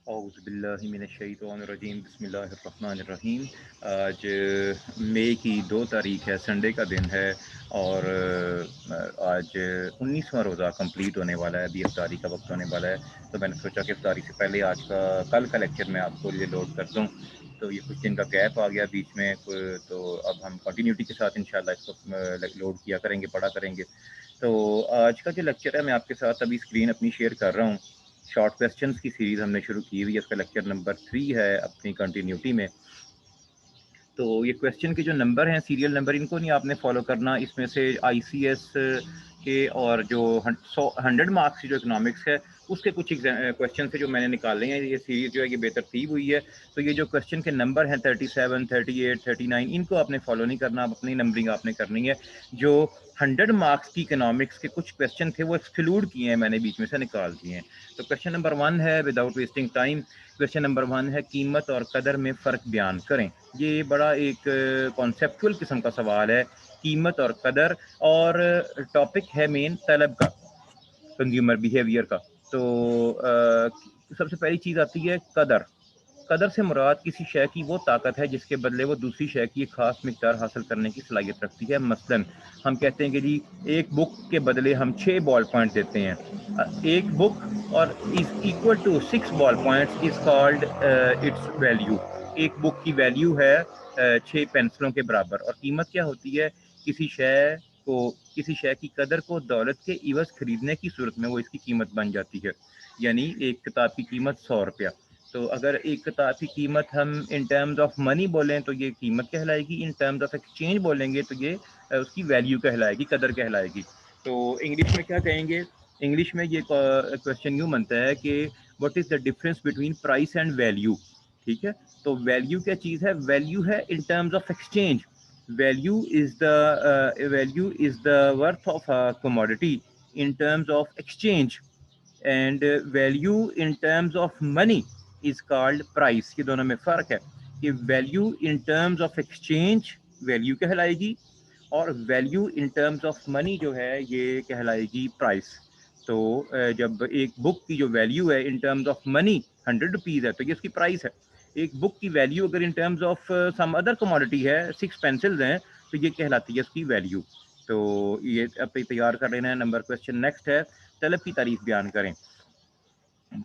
اعوذ باللہ من الشیطان الرجیم بسم اللہ الرحمن الرحیم۔ آج مئی کی 2 تاریخ ہے، سنڈے کا دن ہے، اور آج 19واں روزہ کمپلیٹ ہونے والا ہے، ابھی افطاری کا وقت ہونے والا ہے۔ تو میں نے سوچا کہ افطاری سے پہلے کل کا لیکچر میں آپ کو یہ لوڈ کر دوں۔ تو یہ کچھ دن کا گیپ آ گیا بیچ میں، تو اب ہم کنٹینیوٹی کے ساتھ انشاءاللہ اس کو لوڈ کیا کریں گے، پڑھا کریں گے۔ تو آج کا جو لیکچر ہے، میں آپ کے ساتھ ابھی اسکرین اپنی شیئر کر رہا ہوں۔ شارٹ کویسچنس کی سیریز ہم نے شروع کی ہوئی ہے، اس کا لیکچر نمبر 3 ہے اپنی کنٹینیوٹی میں۔ تو یہ کویسچن کے جو نمبر ہیں، سیریل نمبر، ان کو نہیں آپ نے فالو کرنا۔ اس میں سے آئی سی ایس کے اور جو 100 مارکس کی جو اکنامکس ہے، اس کے کچھ کویسچن سے جو میں نے نکالے ہیں، یہ سیریز جو ہے یہ بے ترتیب ہوئی ہے۔ تو یہ جو کویسچن کے نمبر ہیں 37، 38، 39، ان کو آپ نے فالو نہیں کرنا، اپنی نمبرنگ آپ نے کرنی ہے۔ جو 100 مارکس کی اکنامکس کے کچھ کویسچن تھے وہ ایکسکلوڈ کیے ہیں، میں نے بیچ میں سے نکال دیے ہیں۔ تو کویسچن نمبر 1 ہے، without wasting time, question number 1 ہے قیمت اور قدر میں فرق بیان کریں۔ یہ بڑا ایک کانسیپچول قسم کا سوال ہے، قیمت اور قدر، اور ٹاپک ہے مین طلب کا، کنزیومر بیہیویئر کا۔ تو سب سے پہلی چیز آتی ہے قدر۔ قدر سے مراد کسی شے کی وہ طاقت ہے جس کے بدلے وہ دوسری شے کی ایک خاص مقدار حاصل کرنے کی صلاحیت رکھتی ہے۔ مثلا ہم کہتے ہیں کہ جی ایک بک کے بدلے ہم 6 بال پوائنٹ دیتے ہیں۔ ایک بک اور is equal to 6 ball points is called its value. ایک بک کی ویلیو ہے 6 پینسلوں کے برابر۔ اور قیمت کیا ہوتی ہے؟ کسی شے کی قدر کو دولت کے عوض خریدنے کی صورت میں وہ اس کی قیمت بن جاتی ہے۔ یعنی ایک کتاب کی قیمت 100 روپیہ، تو اگر ایک کتاب کی قیمت ہم ان ٹرمز آف منی بولیں تو یہ قیمت کہلائے گی، ان ٹرمز آف ایکسچینج بولیں گے تو یہ اس کی ویلیو کہلائے گی، قدر کہلائے گی۔ تو انگلش میں کیا کہیں گے؟ انگلش میں یہ کویسچن یوں بنتا ہے کہ what is the difference between price and value? ٹھیک ہے، تو ویلیو کیا چیز ہے؟ ویلیو ہے in terms of exchange. Value is the worth of commodity in terms of exchange, and value in terms of money is called price۔ یہ دونوں میں فرق ہے کہ value in terms of exchange value کہلائے گی، اور value in terms of money جو ہے یہ کہلائے گی پرائس۔ تو جب ایک بک کی جو ویلیو ہے in terms of money 100 rupees ہے تو یہ اس کی پرائس ہے۔ ایک بک کی ویلیو اگر in terms of some other commodity ہے، 6 پینسلز ہیں، تو یہ کہلاتی ہے اس کی ویلیو۔ تو یہ اب تیار کر لینا ہے۔ نمبر کویسچن نیکسٹ ہے، طلب کی تعریف بیان کریں۔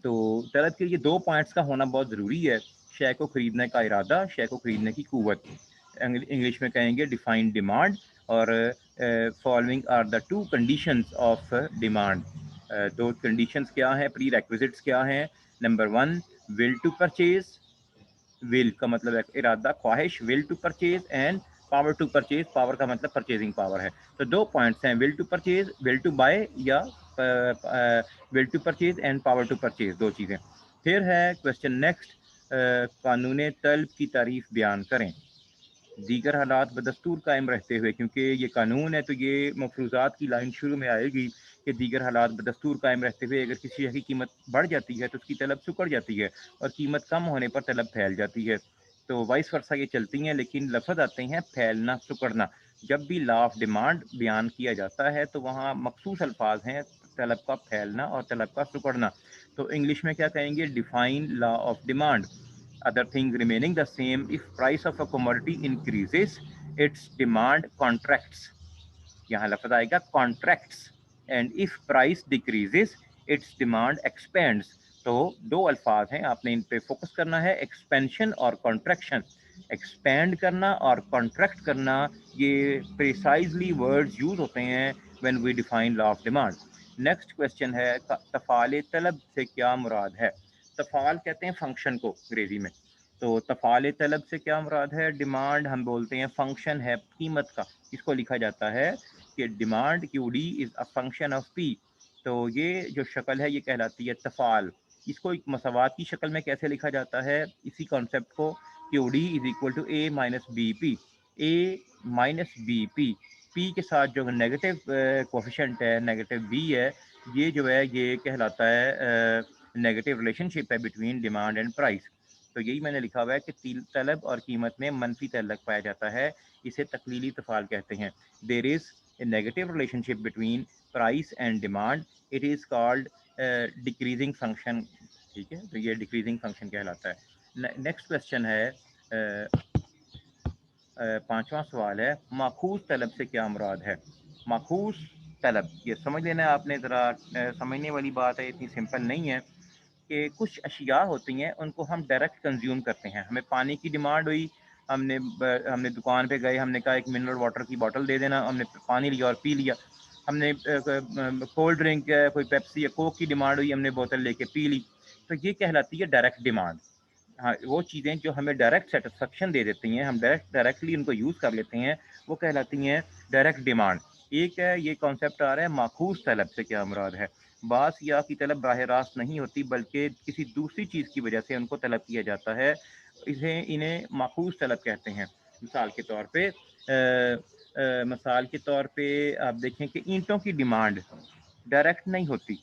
تو طلب کے لیے 2 پوائنٹس کا ہونا بہت ضروری ہے، شے کو خریدنے کا ارادہ، شے کو خریدنے کی قوت۔ انگلش میں کہیں گے ڈیفائن ڈیمانڈ، اور following are the 2 conditions of demand. 2 conditions کیا ہیں، پری ریکویزٹس کیا ہیں؟ Number 1 will to purchase, will کا مطلب ہے ارادہ، خواہش، will to purchase, and power to purchase, power کا مطلب پرچیزنگ پاور ہے۔ تو 2 پوائنٹس ہیں، will to purchase, will to buy, یا will to purchase and power to purchase, 2 چیزیں۔ پھر ہے کویسچن نیکسٹ، قانون طلب کی تعریف بیان کریں۔ دیگر حالات بدستور قائم رہتے ہوئے، کیونکہ یہ قانون ہے تو یہ مفروضات کی لائن شروع میں آئے گی کہ دیگر حالات بدستور قائم رہتے ہوئے اگر کسی شے کی قیمت بڑھ جاتی ہے تو اس کی طلب سکڑ جاتی ہے، اور قیمت کم ہونے پر طلب پھیل جاتی ہے۔ تو وائس ورثہ یہ چلتی ہیں، لیکن لفظ آتے ہیں پھیلنا، سکڑنا۔ جب بھی لا آف ڈیمانڈ بیان کیا جاتا ہے تو وہاں مخصوص الفاظ ہیں، طلب کا پھیلنا اور طلب کا سکڑنا۔ تو انگلش میں کیا کہیں گے؟ Define law of demand. Other things remaining the same, if price of a commodity increases, its demand contracts۔ یہاں لفظ آئے گا contracts، and if price decreases, its demand expands۔ تو 2 الفاظ ہیں، آپ نے ان پہ فوکس کرنا ہے، ایکسپینشن اور کانٹریکشن۔ ایکسپینڈ کرنا اور کانٹریکٹ کرنا، یہ پریسائزلی ورڈز یوز ہوتے ہیں when we define law of demand۔ Next question ہے، تفعال طلب سے کیا مراد ہے؟ تفعال کہتے ہیں فنکشن کو انگریزی میں۔ تو تفعال طلب سے کیا مراد ہے؟ ڈیمانڈ ہم بولتے ہیں فنکشن ہے قیمت کا، اس کو لکھا جاتا ہے کہ demand Q D is a function of P. تو یہ جو شکل ہے یہ کہلاتی ہے تفعال۔ اس کو ایک مساوات کی شکل میں کیسے لکھا جاتا ہے؟ اسی کانسیپٹ کو، Q D is equal to a minus b P. A minus b P, P کے ساتھ جو نیگیٹو کوفیشنٹ ہے، نیگیٹو بی ہے، یہ جو ہے یہ کہلاتا ہے نیگیٹو ریلیشن شپ ہے بٹوین ڈیمانڈ اینڈ پرائس۔ تو یہی میں نے لکھا ہوا ہے کہ طلب اور قیمت میں منفی تعلق پایا جاتا ہے، اسے تقلیلی تفعال کہتے ہیں۔ There is a negative relationship between price and demand, it is called decreasing function ٹھیک ہے، تو یہ ڈیکریزنگ فنکشن کہلاتا ہے. نیکسٹ کوشچن ہے، پانچواں سوال ہے، ماخوذ طلب سے کیا مراد ہے؟ ماخوذ طلب، یہ سمجھ لینا ہے آپ نے، ذرا سمجھنے والی بات ہے، اتنی سمپل نہیں ہے. کہ کچھ اشیاء ہوتی ہیں ان کو ہم ڈائریکٹ کنزیوم کرتے ہیں. ہمیں پانی کی ڈیمانڈ ہوئی، ہم نے دکان پہ گئے، ہم نے کہا ایک منرل واٹر کی بوٹل دے دینا، ہم نے پانی لیا اور پی لیا. ہم نے کولڈ ڈرنک کوئی پیپسی یا کوک کی ڈیمانڈ ہوئی، ہم نے بوتل لے کے پی لی. تو یہ کہلاتی ہے ڈائریکٹ ڈیمانڈ. ہاں، وہ چیزیں جو ہمیں ڈائریکٹ سیٹسفیکشن دے دیتی ہیں، ہم ڈائریکٹلی ان کو یوز کر لیتے ہیں، وہ کہلاتی ہیں ڈائریکٹ ڈیمانڈ. ایک ہے یہ کانسیپٹ آ رہا ہے ماخوذ طلب سے کیا مراد ہے. بعض یا کی طلب براہ راست نہیں ہوتی، بلکہ کسی دوسری چیز کی وجہ سے ان کو طلب کیا جاتا ہے، انہیں ماخوذ طلب کہتے ہیں. مثال کے طور پہ آپ دیکھیں کہ اینٹوں کی ڈیمانڈ ڈائریکٹ نہیں ہوتی.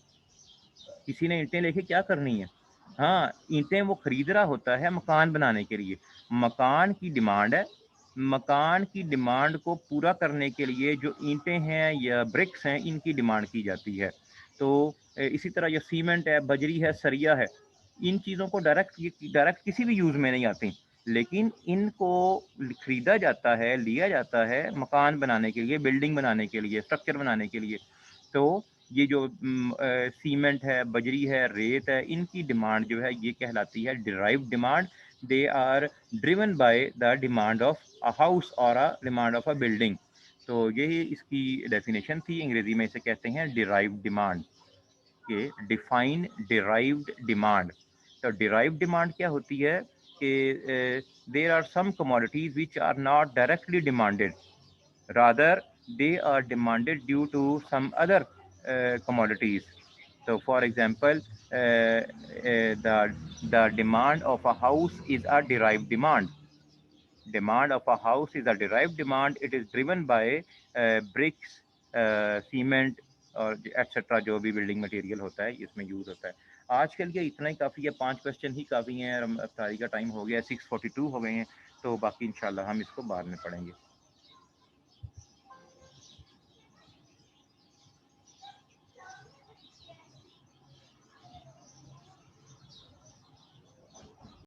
کسی نے اینٹیں لے کے کیا کرنی ہے؟ ہاں، اینٹیں وہ خرید رہا ہوتا ہے مکان بنانے کے لیے. مکان کی ڈیمانڈ ہے، مکان کی ڈیمانڈ کو پورا کرنے کے لیے جو اینٹیں ہیں یا برکس ہیں، ان کی ڈیمانڈ کی جاتی ہے. تو اسی طرح یہ سیمنٹ ہے، بجری ہے، سریا ہے، ان چیزوں کو ڈائریکٹ کسی بھی یوز میں نہیں آتی، لیکن ان کو خریدا جاتا ہے، لیا جاتا ہے مکان بنانے کے لیے، بلڈنگ بنانے کے لیے، اسٹرکچر بنانے کے لیے. تو یہ جو سیمنٹ ہے، بجری ہے، ریت ہے، ان کی ڈیمانڈ جو ہے یہ کہلاتی ہے derived demand. They are driven by the demand of a house اور ڈیمانڈ آف اے بلڈنگ. تو یہی اس کی ڈیفینیشن تھی. انگریزی میں اسے کہتے ہیں ڈیرائیوڈ ڈیمانڈ. کہ ڈیفائن ڈیرائیوڈ ڈیمانڈ. تو ڈیرائیوڈ ڈیمانڈ کیا ہوتی ہے کہ there are some commodities which are not directly demanded, rather they are demanded due to some other commodities. So for example, the demand of a house is a derived demand. Demand of a house is a derived demand. It is driven by bricks, cement اور etcetera جو بھی building material ہوتا ہے اس میں use ہوتا ہے. آج کے لیے اتنا ہی کافی ہے، 5 کوشچن ہی کافی ہیں. افطاری کا ٹائم ہو گیا، 6:42 ہو گئے ہیں، تو باقی انشاءاللہ ہم اس کو بعد میں پڑھیں گے.